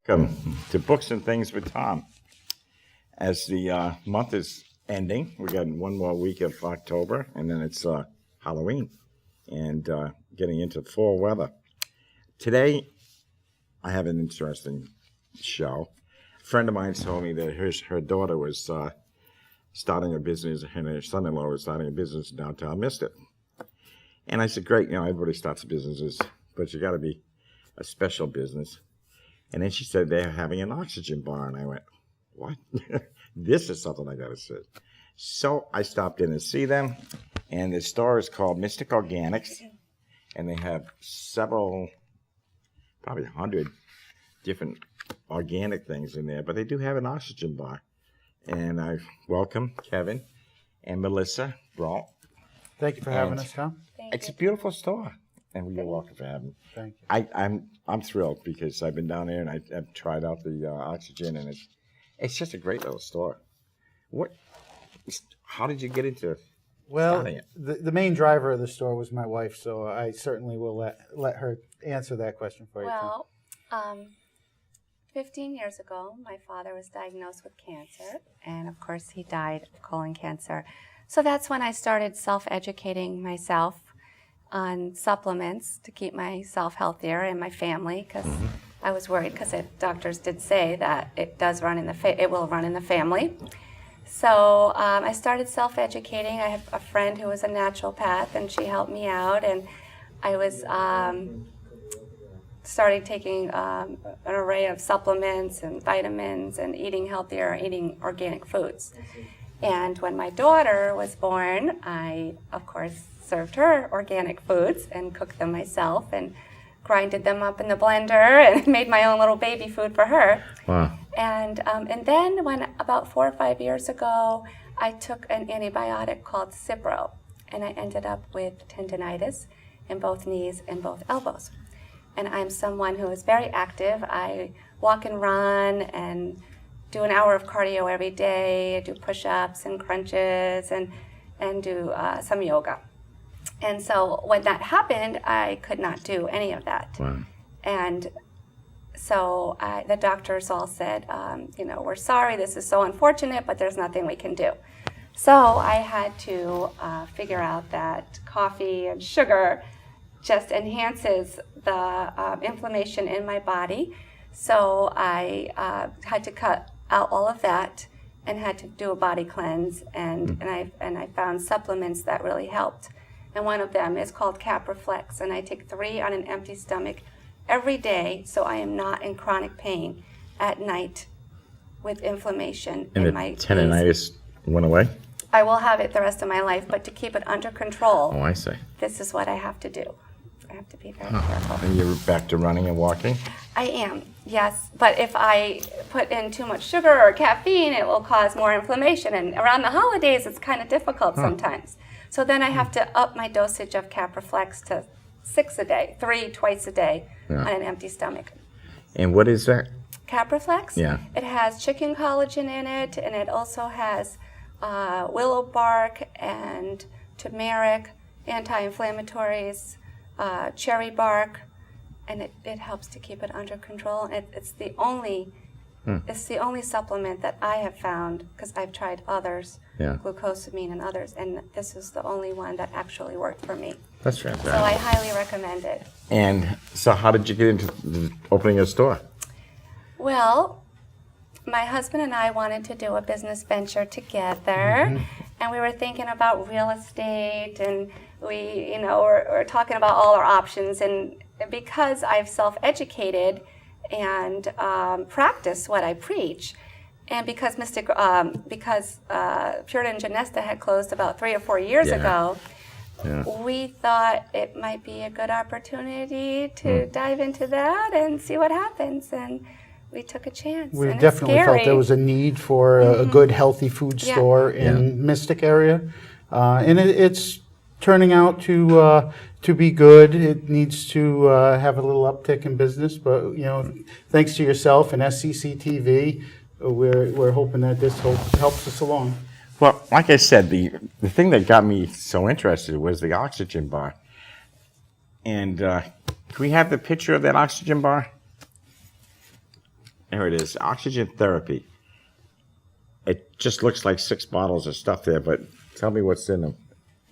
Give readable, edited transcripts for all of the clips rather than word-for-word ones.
Welcome to Books and Things with Tom. As the month is ending, we got one more week of October, and then it's Halloween, and getting into fall weather. Today, I have an interesting show. A friend of mine told me that her daughter was starting a business, and her son-in-law was starting a business in downtown Mystic. And I said, great, everybody starts businesses, but you got to be a special business. And then she said they're having an oxygen bar, and I went, what? This is something I got to see. So I stopped in to see them, and the store is called Mystic Organics, and they have several, probably 100 different organic things in there, but they do have an oxygen bar. And I welcome Kevin and Melissa Breault. Thank you for having us, Tom. It's a beautiful store. And you're welcome for having me. Thank you. I'm thrilled because I've been down there and I've tried out the oxygen, and it's just a great little store. How did you get into starting it? The main driver of the store was my wife, so I certainly will let her answer that question for you. Well, 15 years ago, my father was diagnosed with cancer, and of course he died of colon cancer. So that's when I started self-educating myself on supplements to keep myself healthier and my family, because I was worried, because doctors did say that it does run in it will run in the family. So I started self-educating. I have a friend who was a naturopath, and she helped me out, and I was started taking an array of supplements and vitamins and eating healthier, eating organic foods. And when my daughter was born, I, of course, served her organic foods and cooked them myself and grinded them up in the blender and made my own little baby food for her. Wow. And then when about 4 or 5 years ago, I took an antibiotic called Breault, and I ended up with tendinitis in both knees and both elbows. And I'm someone who is very active. I walk and run and do an hour of cardio every day. I do push-ups and crunches and do some yoga. And so when that happened, I could not do any of that. Wow. And so the doctors all said, we're sorry, this is so unfortunate, but there's nothing we can do. So I had to figure out that coffee and sugar just enhances the inflammation in my body. So I had to cut out all of that and had to do a body cleanse, and I found supplements that really helped. And one of them is called Capraflex, and I take 3 on an empty stomach every day, so I am not in chronic pain at night with inflammation in my knees. And the tendinitis went away? I will have it the rest of my life, but to keep it under control, Oh, I see. this is what I have to do. I have to be very careful. And you're back to running and walking? I am, yes. But if I put in too much sugar or caffeine, it will cause more inflammation. And around the holidays, it's kind of difficult sometimes. So then I have to up my dosage of Capraflex to 6 a day, 3 twice a day on an empty stomach. And what is that? Capraflex? Yeah. It has chicken collagen in it, and it also has willow bark and turmeric, anti-inflammatories, cherry bark, and it helps to keep it under control. It's the only supplement that I have found, because I've tried others, glucosamine and others, and this is the only one that actually worked for me. That's fantastic. So I highly recommend it. And so how did you get into opening a store? Well, my husband and I wanted to do a business venture together, and we were thinking about real estate, and we, we're talking about all our options. And because I've self-educated and practice what I preach, and because Puritan Genesta had closed about 3 or 4 years ago, we thought it might be a good opportunity to dive into that and see what happens. And we took a chance. We and definitely it's felt there was a need for a good, healthy food store in Mystic area, and it's turning out to be good. It needs to have a little uptick in business, but thanks to yourself and SCC TV, we're hoping that this helps us along. Well, like I said, the thing that got me so interested was the oxygen bar. And can we have the picture of that oxygen bar? There it is. Oxygen therapy. It just looks like 6 bottles of stuff there, but tell me what's in them.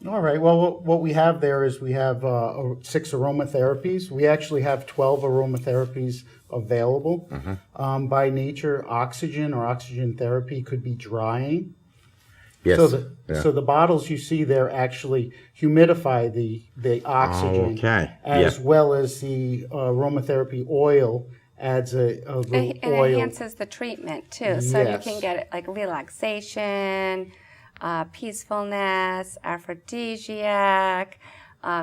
All right. Well, what we have there is we have 6 aromatherapies. We actually have 12 aromatherapies available. By nature, oxygen or oxygen therapy could be drying. Yes. So the bottles you see there actually humidify the oxygen, as well as the aromatherapy oil adds a little It oil. enhances the treatment too, so you can get like relaxation, peacefulness, aphrodisiac,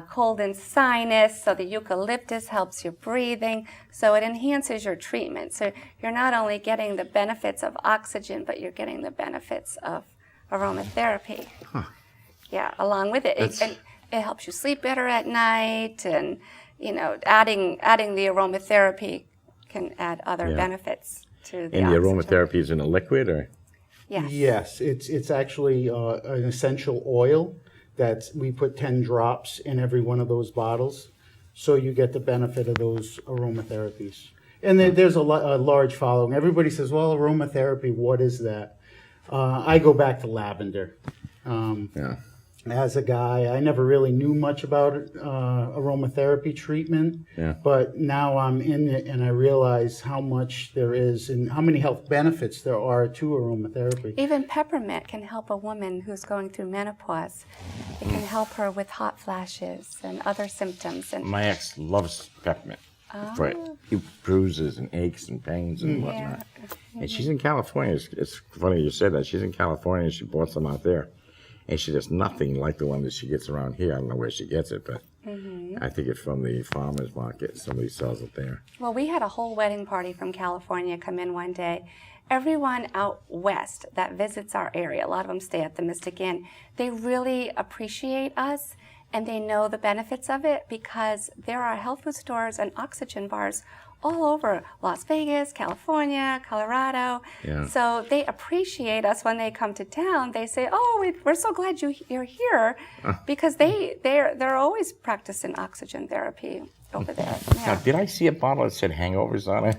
cold and sinus. So the eucalyptus helps your breathing. So it enhances your treatment. So you're not only getting the benefits of oxygen, but you're getting the benefits of aromatherapy. Yeah, along with it. And it helps you sleep better at night. And, you know, adding the aromatherapy can add other benefits to the And the oxygen. aromatherapy is in a liquid, or? Yes. Yes, it's actually an essential oil that we put 10 drops in every one of those bottles, so you get the benefit of those aromatherapies. And there's a large following. Everybody says, well, aromatherapy, what is that? I go back to lavender. As a guy, I never really knew much about aromatherapy treatment, but now I'm in it and I realize how much there is and how many health benefits there are to aromatherapy. Even peppermint can help a woman who's going through menopause. It can help her with hot flashes and other symptoms. And My ex loves peppermint for bruises and aches and pains and whatnot. And she's in California. It's funny you said that. She's in California and she bought some out there. And she does nothing like the one that she gets around here. I don't know where she gets it, but I think it's from the farmer's market. Somebody sells it there. well, we had a whole wedding party from California come in one day. Everyone out west that visits our area, a lot of them stay at the Mystic Inn, they really appreciate us and they know the benefits of it because there are health food stores and oxygen bars all over Las Vegas, California, Colorado. So they appreciate us when they come to town. They say, "Oh, we're so glad you're here," because they're always practicing oxygen therapy over there. Now, did I see a bottle that said hangovers on it?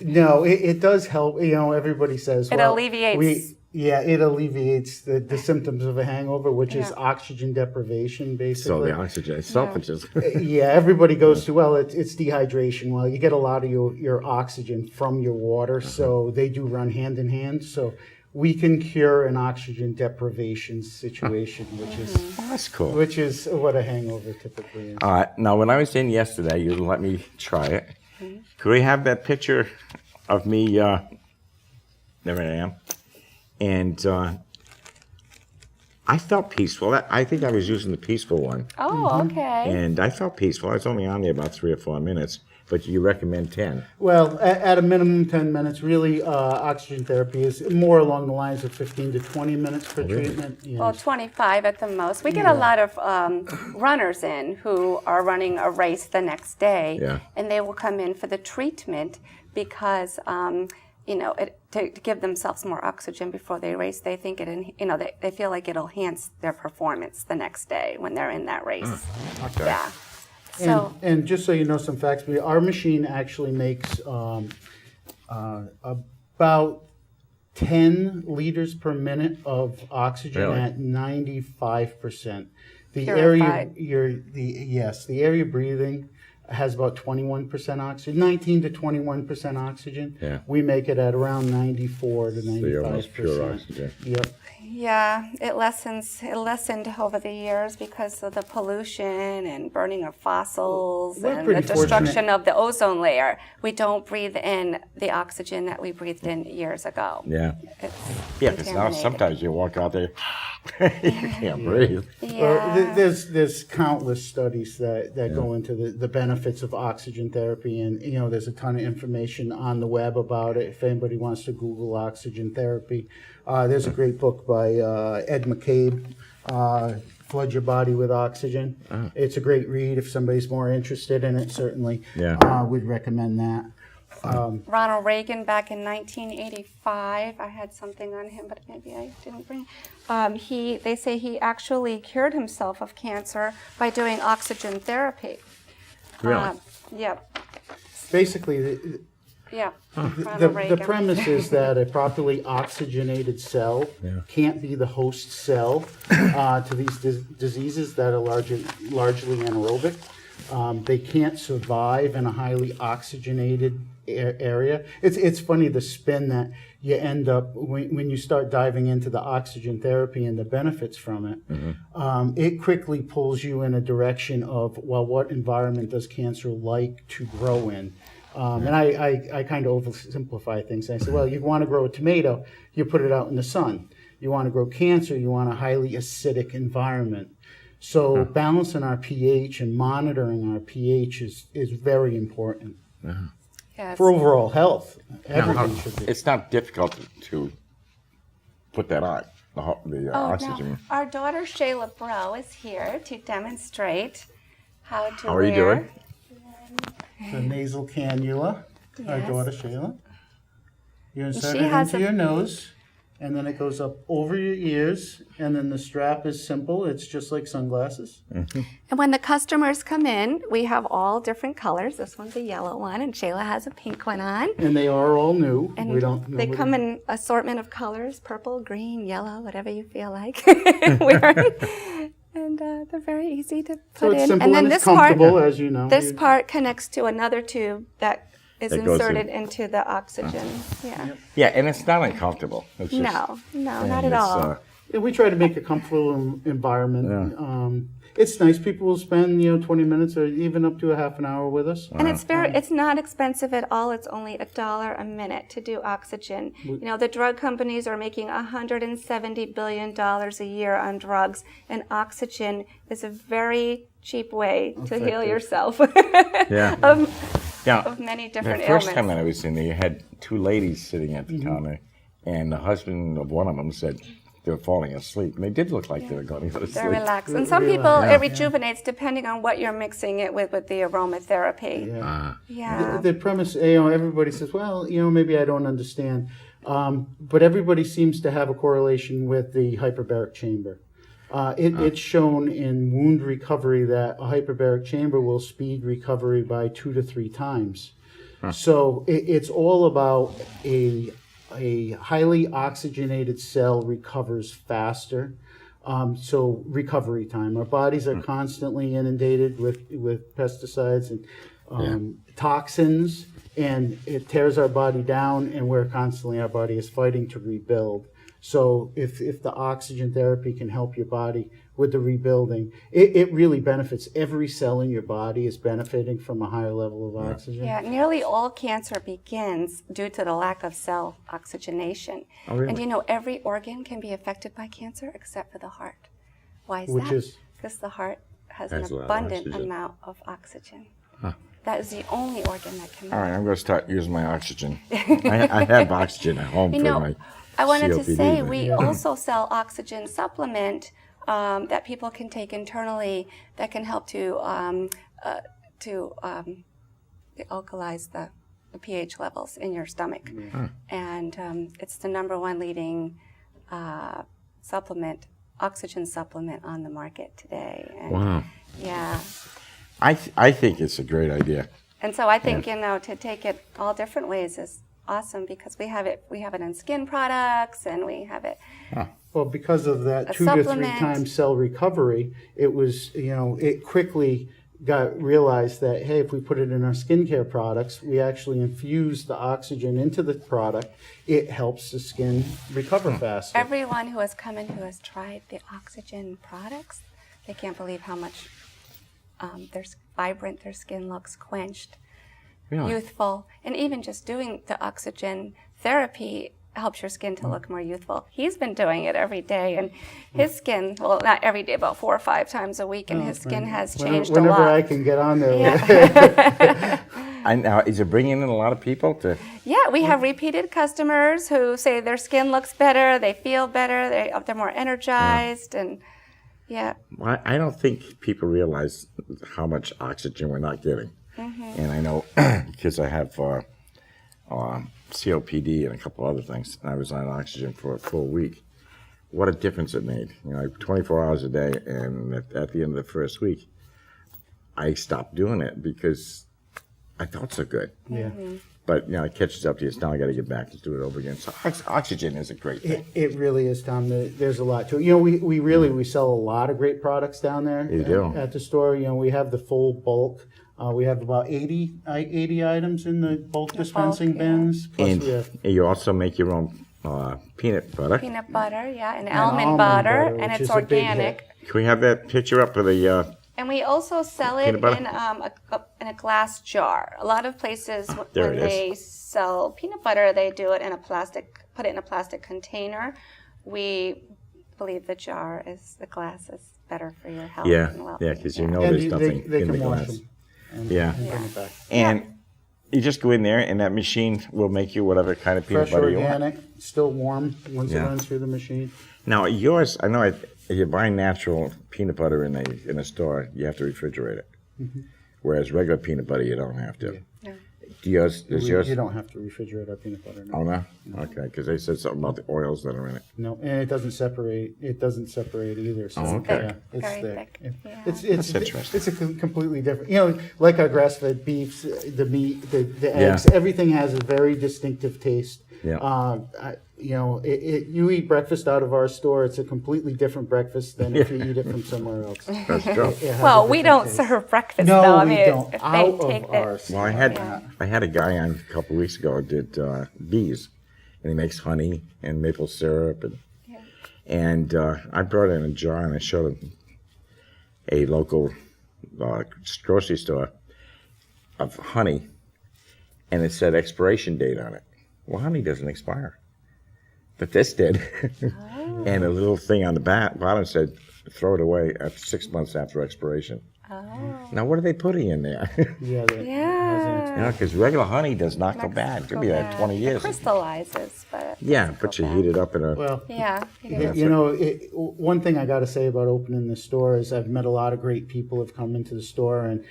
No. It does help. You know, everybody says It alleviates. It alleviates the symptoms of a hangover, which is oxygen deprivation, basically. So the oxygen itself is just... Yeah, everybody goes to, well, it's dehydration. Well, you get a lot of your oxygen from your water, so they do run hand in hand. So we can cure an oxygen deprivation situation, which is that's cool. Which is what a hangover typically is. All right. Now, when I was in yesterday, you let me try it. Could we have that picture of me? There I am. And I felt peaceful. I think I was using the peaceful one. Oh, okay. And I felt peaceful. I was only on there about 3 or 4 minutes, but you recommend 10. Well, at a minimum 10 minutes. Really, oxygen therapy is more along the lines of 15 to 20 minutes for treatment. Yes. Well, 25 at the most. We get a lot of runners in who are running a race the next day, and they will come in for the treatment because to give themselves more oxygen before they race. They think they feel like it'll enhance their performance the next day when they're in that race. Okay. Yeah. So and just so you know some facts, our machine actually makes about 10 liters per minute of oxygen at 95%. The area the area breathing has about 21% oxygen, 19 to 21% oxygen. Yeah. We make it at around 94 to 95%. So you're almost pure oxygen. Yep. yeah, it lessened over the years because of the pollution and burning of fossils We're and the pretty destruction fortunate. of the ozone layer. We don't breathe in the oxygen that we breathed in years ago. Yeah. It's Because now contaminated. sometimes you walk out there, you can't breathe. Yeah. There's countless studies that go into the benefits of oxygen therapy, and there's a ton of information on the web about it. If anybody wants to Google oxygen therapy, there's a great book by Ed McCabe, Flood Your Body with Oxygen. It's a great read if somebody's more interested in it. Certainly, would recommend that. Ronald Reagan back in 1985. I had something on him, but maybe I didn't bring. They say he actually cured himself of cancer by doing oxygen therapy. Really? Yep. basically, Yeah. the Ronald Reagan. premise is that a properly oxygenated cell can't be the host cell to these diseases that are largely anaerobic. They can't survive in a highly oxygenated area. It's funny the spin that you end up when you start diving into the oxygen therapy and the benefits from it. It quickly pulls you in a direction of, well, what environment does cancer like to grow in? And I kind of oversimplify things. I say, well, you want to grow a tomato, you put it out in the sun. You want to grow cancer, you want a highly acidic environment. So balancing our pH and monitoring our pH is very important Yes. for overall health. Everything should be. It's not difficult to put that on, the Oh, oxygen. no. Our daughter Shayla Breault is here to demonstrate how to How are you doing? The nasal cannula, our Yes. daughter Shayla. You insert she it has into your nose, and then it goes up over your ears, and then the strap is simple. It's just like sunglasses. And when the customers come in, we have all different colors. This one's a yellow one, and Shayla has a pink one on. And they are all new. And We don't. they nobody- come in assortment of colors: purple, green, yellow, whatever you feel like wearing. And they're very easy to put So it's in. simple And then and it's this part, comfortable, as you know. this part connects to another tube that is That goes inserted in. into the oxygen. Yeah. Yeah, and it's not uncomfortable. It's just, No, not and at it's, all. Yeah, we try to make a comfortable environment. It's nice. People will spend 20 minutes or even up to a half an hour with us. And it's not expensive at all. It's only $1 a minute to do oxygen. The drug companies are making $170 billion a year on drugs, and oxygen is a very cheap way to heal yourself Yeah. of many different The first ailments. time that I was in there, you had two ladies sitting at the counter, and the husband of one of them said they were falling asleep. And they did look like they were going to go to They're sleep. relaxed. And some people, it rejuvenates depending on what you're mixing it with the aromatherapy. Yeah. The premise, everybody says, well, maybe I don't understand. But everybody seems to have a correlation with the hyperbaric chamber. It's shown in wound recovery that a hyperbaric chamber will speed recovery by 2 to 3 times. So it's all about a highly oxygenated cell recovers faster. So recovery time. Our bodies are constantly inundated with pesticides and toxins, and it tears our body down, and our body is fighting to rebuild. So if the oxygen therapy can help your body with the rebuilding, it really benefits. Every cell in your body is benefiting from a higher level of oxygen. Yeah, nearly all cancer begins due to the lack of cell oxygenation. Oh, really? And every organ can be affected by cancer except for the heart. Why is Which that? is? Because the heart has Has an a lot of abundant oxygen. amount of oxygen. That is the only organ that can. All right, I'm going to start using my oxygen. I have oxygen at home for my I wanted to COPD, say but- we also sell oxygen supplement that people can take internally that can help to alkalize the pH levels in your stomach. And it's the #1 leading oxygen supplement on the market today. And Wow. Yeah. I think it's a great idea. And so I think, to take it all different ways is awesome because we have it in skin products and we have it. Well, because of that A 2 to 3 supplement. times cell recovery, it was, it quickly got realized that, hey, if we put it in our skincare products, we actually infuse the oxygen into the product. It helps the skin recover faster. Everyone who has come in who has tried the oxygen products, they can't believe how much they're vibrant, their skin looks quenched, Really? youthful, and even just doing the oxygen therapy helps your skin to look more youthful. He's been doing it every day, and his skin, well, not every day, about 4 or 5 times a week, and his skin has changed a Whenever lot. I can get on there. Now, is it bringing in a lot of people to? Yeah, we have repeated customers who say their skin looks better, they feel better, they're more energized, and yeah. Well, I don't think people realize how much oxygen we're not getting. And I know because I have COPD and a couple other things, and I was on oxygen for a full week. What a difference it made. 24 hours a day, and at the end of the first week, I stopped doing it because I felt so good. Yeah. But, it catches up to you. So now I got to get back and do it over again. So oxygen is a great thing. It really is, Tom. There's a lot to it. We sell a lot of great products down there. You do. At the store. We have the full bulk. We have about 80 items in the bulk dispensing bins. Plus And we have you also make your own peanut butter. Peanut butter, yeah, and almond almond butter, butter, and which it's is a big organic. hit. Can we have that picture up for the... And we also sell it Peanut butter? in a glass jar. A lot of places there when it is. they sell peanut butter, they do it in a put it in a plastic container. We believe the glass is better for your health. Yeah, and well. because and there's nothing they in the can wash glass. them. And Yeah. bring it back. And you just go in there, and that machine will make you whatever kind of peanut Fresh butter you want. organic, still warm once it Yeah. runs through the machine. Now, yours, I know if you buy natural peanut butter in a store, you have to refrigerate it. Whereas regular peanut butter, you don't have to. No. Does yours? You don't have to refrigerate our peanut butter. Oh, No. no? Okay, because they said something about the oils that are in it. No, and it doesn't separate. It doesn't separate either. So, Oh, okay. Yeah, it's Very thick. thick. Yeah. It's That's interesting. It's a completely different. Like our grass-fed beefs, the meat, the eggs, Yeah. everything has a very distinctive taste. Yeah. You eat breakfast out of our store, it's a completely different breakfast than if you eat it from somewhere else. That's true. It has a Well, we different don't taste. serve breakfast No, though. I we mean, don't. if Out they take of it. our Well, I had a guy on a couple weeks ago who did bees, and he makes honey and maple syrup, and I brought in a jar and I showed him a local grocery store of honey, and it said expiration date on it. Well, honey doesn't expire, but this did, and a little thing on the bottom said, "Throw it away at 6 months after expiration." Oh. Now, what are they putting in there? Yeah. Yeah. Because regular honey does not go bad. It could be like 20 years. It crystallizes, but it Yeah, doesn't but go you bad. heat it up in a... Well, Yeah. one thing I got to say about opening the store is I've met a lot of great people have come into the store, and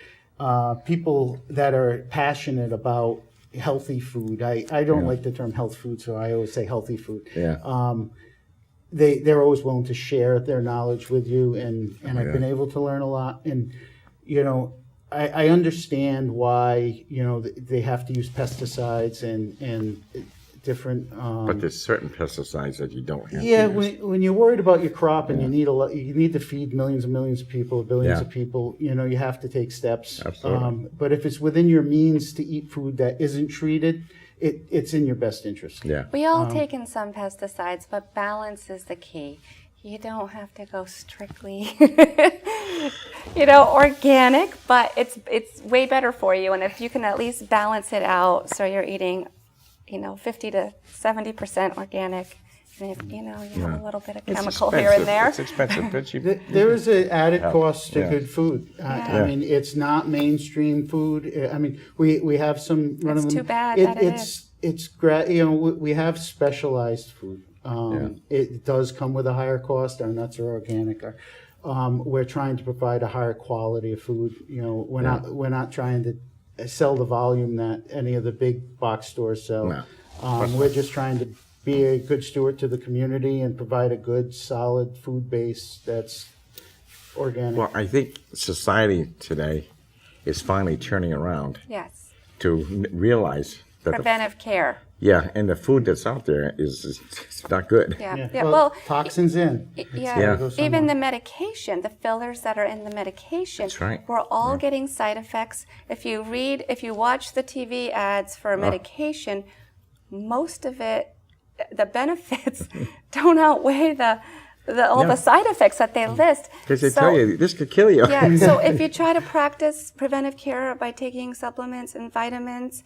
people that are passionate about healthy food. I don't like the term health food, so I always say healthy food. Yeah. They're always willing to share their knowledge with you, and I've yeah. been able to learn a lot. And I understand why they have to use pesticides and different. But there's certain pesticides that you don't have Yeah, to use. when you're worried about your crop and you need to feed millions and millions of people, billions Yeah. of people, you have to take steps. Absolutely. But if it's within your means to eat food that isn't treated, it's in your best interest. Yeah. We all take in some pesticides, but balance is the key. You don't have to go strictly, organic, but it's way better for you. And if you can at least balance it out, so you're eating, 50 to 70% organic, and if you have a little bit of It's chemical here and expensive. there. It's expensive, but you... There is an added cost to Yeah. good food. Yeah. I mean, it's not mainstream food. I mean, we have some run of It's them. too bad that it We have specialized food. It does come with a higher cost. Our nuts are organic. We're trying to provide a higher quality of food. We're not trying to sell the volume that any of the big box stores sell. No. We're just trying to be a good steward to the community and provide a good, solid food base that's organic. Well, I think society today is finally turning around Yes. to realize that Preventive care. and the food that's out there is it's not good. Yeah. Well, toxins in. Yeah. Go somewhere. Even the medication, the fillers that are in the medication, That's right. we're all getting side effects. If you watch the TV ads for medication, most of it, the benefits don't outweigh all the side effects that they list. Because they tell you, this could kill you. Yeah, so if you try to practice preventive care by taking supplements and vitamins,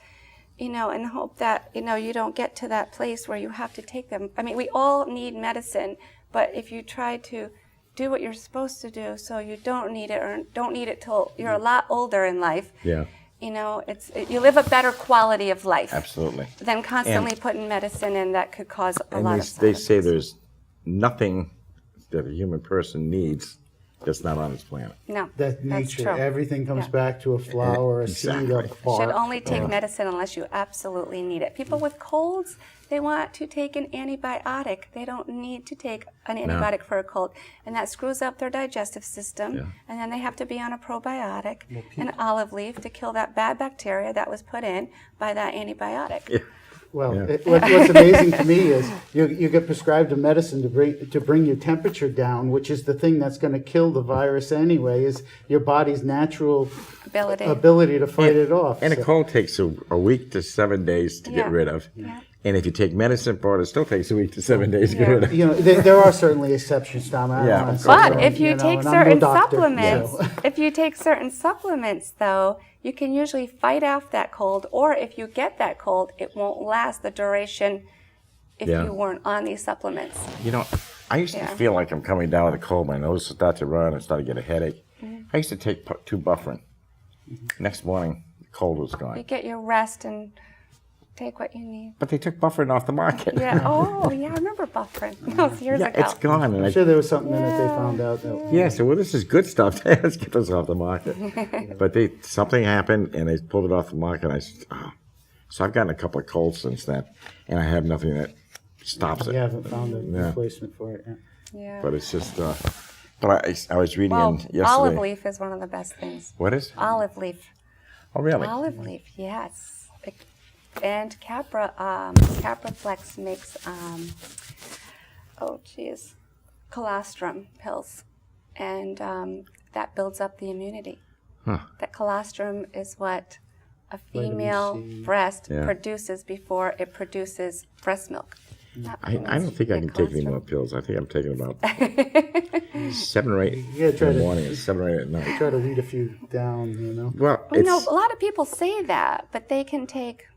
and hope that, you don't get to that place where you have to take them. I mean, we all need medicine, but if you try to do what you're supposed to do so you don't need it or don't need it till you're a lot older in life, Yeah. you live a better quality of life. Absolutely. Than constantly putting medicine in that could cause a lot of side They say effects. there's nothing that a human person needs that's not on this planet. No, That that's nature, true. everything comes Yeah. back to a flower, a seed, a Exactly. bark. Should only take medicine unless you absolutely need it. People with colds, they want to take an antibiotic. They don't need to take an antibiotic for a cold. And that screws up their digestive system. Yeah. And then they have to be on a probiotic, an olive leaf to kill that bad bacteria that was put in by that antibiotic. Well, Yeah. what's amazing to me is you get prescribed a medicine to bring your temperature down, which is the thing that's going to kill the virus anyway, is your body's natural ability to fight it off. And So- a cold takes a week to 7 days to get Yeah. rid of. Yeah. And if you take medicine for it, it still takes a week to 7 days to get Yeah. rid of. You know, there are certainly exceptions, Tom. I don't Yeah, wanna of say course. But that, if you know, take and I'm no certain doctor, supplements, so. if you take certain supplements, though, you can usually fight off that cold. Or if you get that cold, it won't last the duration if Yeah. you weren't on these supplements. You know, I used to Yeah. feel like I'm coming down with a cold. My nose started to run. I started to get a headache. Mm-hmm. I used to take 2 Bufferin. Next morning, the cold was You gone. get your rest and take what you need. But they took Bufferin off the market. Yeah. Oh, yeah. I remember Bufferin. That was years Yeah, ago. it's gone. And I'm sure there was something in it they found out. That, so well, this is good stuff. Let's get this off the market. But something happened, and they pulled it off the market. I said, oh. So I've gotten a couple of colds since then, and I have nothing that stops it. You haven't found a Yeah. replacement for it. Yeah. Yeah. But it's just. But I was reading Well, yesterday. olive leaf is one of the best things. What is? Olive leaf. Oh, really? Olive leaf, yes. And Capraflex makes, colostrum pills. And that builds up the immunity. Huh. That colostrum is what a Vitamin female C. breast Yeah. produces before it produces breast milk. Not I don't pregnancy, think I yeah, can take any colostrum. more pills. I think I'm taking about 7 or 8 Yeah, in try the to- morning and 7 or 8 at night. Try to weed a few down, you know. Well, You know, it's a lot of people say that, but they can take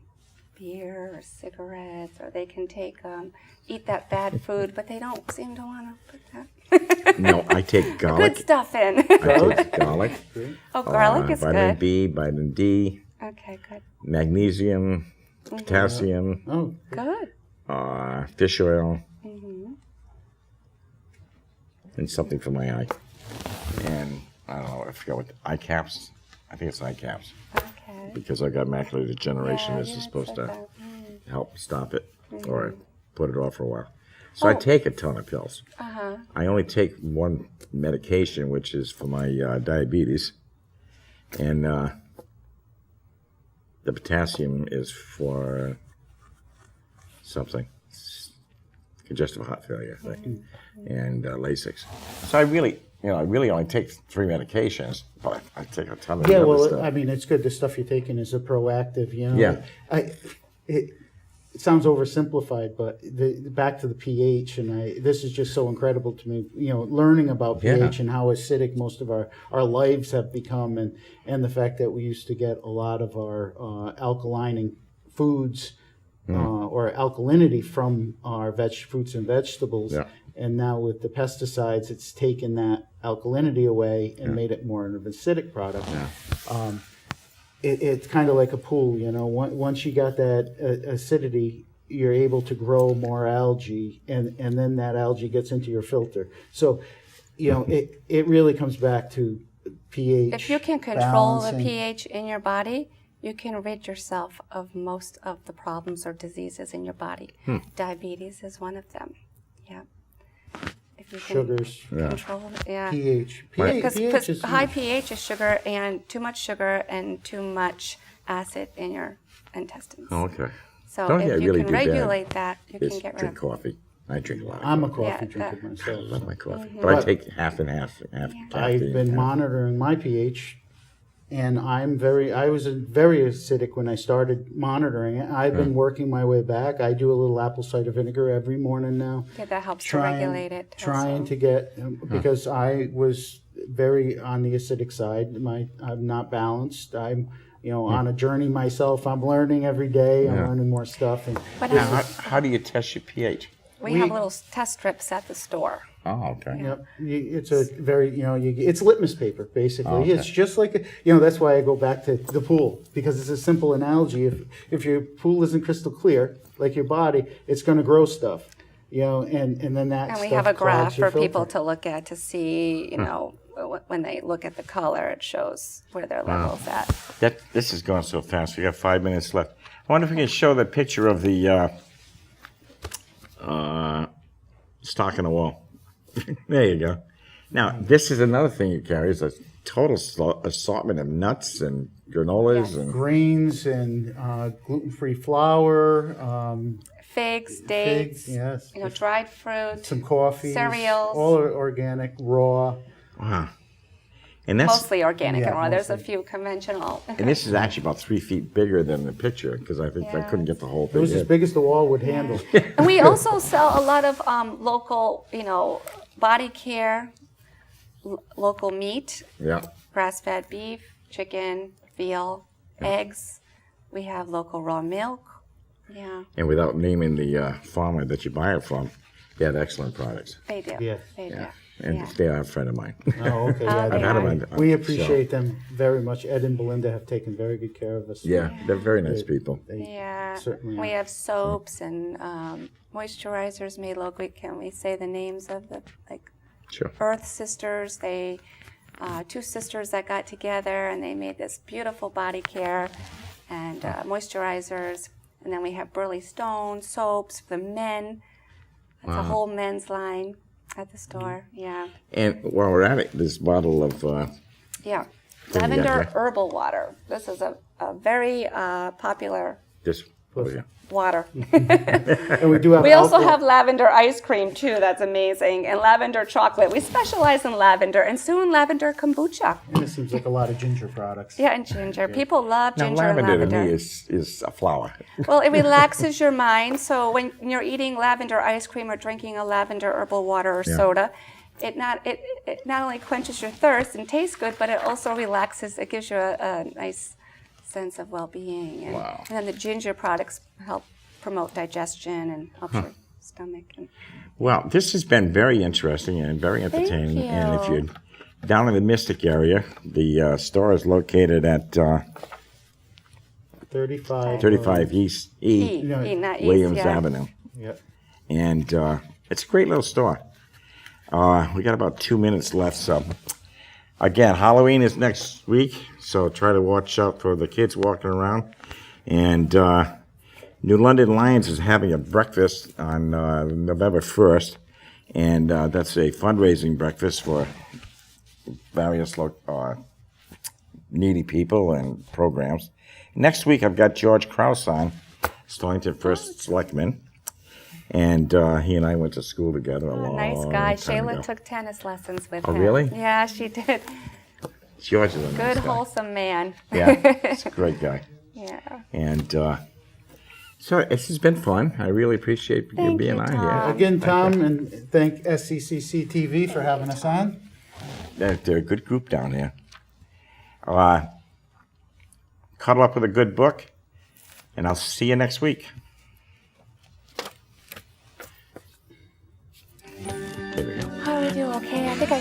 beer or cigarettes, or they can take eat that bad food, but they don't seem to want to put that no. I take good garlic. stuff in. I take garlic. Oh, garlic is vitamin good. B, vitamin D, Okay, good. magnesium, potassium, Oh, Good. fish oil, Mm-hmm. and something for my eye. And I don't know. I forgot what eye caps. I think it's eye caps Okay. because I got macular degeneration. Yeah, This yeah, is it supposed said to that. help stop it or put it off for a while. So I Oh. take a ton of pills. Uh-huh. I only take one medication, which is for my diabetes, and the potassium is for something, congestive heart failure, I think, and Lasix. So I really only take 3 medications, but I take a ton of yeah. the other Well, stuff. I mean, it's good. The stuff you're taking is a proactive. You know. Yeah. It sounds oversimplified, but back to the pH, and this is just so incredible to me. You know, learning about pH Yeah. and how acidic most of our lives have become, and the fact that we used to get a lot of our alkalining foods or alkalinity from our fruits and vegetables. Yeah. And now with the pesticides, it's taken that alkalinity away and made it more of an acidic product. Yeah. It's kind of like a pool, you know. Once you got that acidity, you're able to grow more algae, and then that algae gets into your filter. So, you know, it really comes back to pH. If you can control the balancing. pH in your body, you can rid yourself of most of the problems or diseases in your body. Diabetes is one of them. Yeah. If you can Sugars, control it, yeah. pH. Because pH is high pH is sugar, and too much sugar and too much acid in your intestines. Oh, okay. So Don't if get you really can do bad. regulate that, you Is can get rid drink of coffee. I drink a lot of I'm a coffee. coffee Yeah, drinker I myself. love my coffee. Mm-hmm. But I But- take half and half. Half I've caffeine, been half- monitoring my pH, and I was very acidic when I started monitoring it. I've been working my way back. I do a little apple cider vinegar every morning now. Yeah, that helps to regulate it. Trying also. to get, because I was very on the acidic side. I'm not balanced. I'm, on a journey myself. I'm learning every day. I'm learning more stuff. And But Now, how do you test your pH? we have little test strips at the store. Oh, okay. Yep. It's a very, it's litmus paper, basically. Oh, okay. It's just like, that's why I go back to the pool, because it's a simple analogy. If your pool isn't crystal clear, like your body, it's going to grow stuff, and then that And we stuff have a clogs graph your for people filter. to look at to see, when they look at the color, it shows where their level's at. This is going so fast. We got 5 minutes left. I wonder if we can show the picture of the stock on the wall. There you go. Now, this is another thing you carry, is a total assortment of nuts and granolas. Yes. And Grains and gluten-free flour, Figs, dates, yes. Dried fruit, Some coffees. cereals. All are organic, raw. wow. And that's Mostly organic Yeah, and raw. There's a mostly. few conventional. and this is actually about 3 feet bigger than the picture, because I think I couldn't get the whole It thing. was as in. big as the wall would handle. And we also sell a lot of local, body care, local meat, Yeah. grass-fed beef, chicken, veal, eggs. We have local raw milk. Yeah, And without naming the farmer that you buy it from, they have excellent products. they do. Yeah. They do. Yeah. And Yeah. they are a friend of mine. Oh, okay. Yeah, I've had 'em on- we on appreciate them very much. Ed and Belinda have taken very good care of us. Yeah, they're very nice people. They Yeah, certainly we are. have soaps and moisturizers made locally. Can we say the names of the Sure. Earth Sisters? They two sisters that got together and they made this beautiful body care and moisturizers. And then we have Burley Stone soaps for men. It's a whole men's line at the store. Yeah, And while we're at it, this bottle of yeah. Then you got Lavender that. herbal water. This is a very popular this. Oh, yeah. water. And we do have. We also alcohol. have lavender ice cream too. That's amazing, and lavender chocolate. We specialize in lavender, and soon lavender kombucha. And it seems like a lot of ginger products. Yeah, and ginger. People love Now, ginger and lavender to lavender. me is a flower. Well, it relaxes your mind. So when you're eating lavender ice cream or drinking a lavender herbal water or Yeah. soda, it not only quenches your thirst and tastes good, but it also relaxes. It gives you a nice sense of well-being. And, Wow. and then the ginger products help promote digestion and help your stomach. And, Well, this has been very interesting and very entertaining. you. And if you're down in the Mystic area, the store is located at 35. 35 East E. Yeah. not east, Williams yeah. Avenue. Yep. And it's a great little store. We got about 2 minutes left, so again, Halloween is next week, so try to watch out for the kids walking around. And New London Lions is having a breakfast on November 1st, and that's a fundraising breakfast for various needy people and programs. Next week, I've got George Krause on, Stonington First Selectman. And he and I went to school together a long Nice guy. time Shayla ago. took tennis lessons with Oh, him. really? Yeah, she did. George is a nice Good, guy. wholesome man. Yeah, he's a great guy. Yeah. And so this has been fun. I really appreciate you Thank being you, on Tom. here. Again, Tom, and thank SCCC TV for having us on. They're a good group down here. Cuddle up with a good book, and I'll see you next week. Here we go. How do we do? Okay, I think I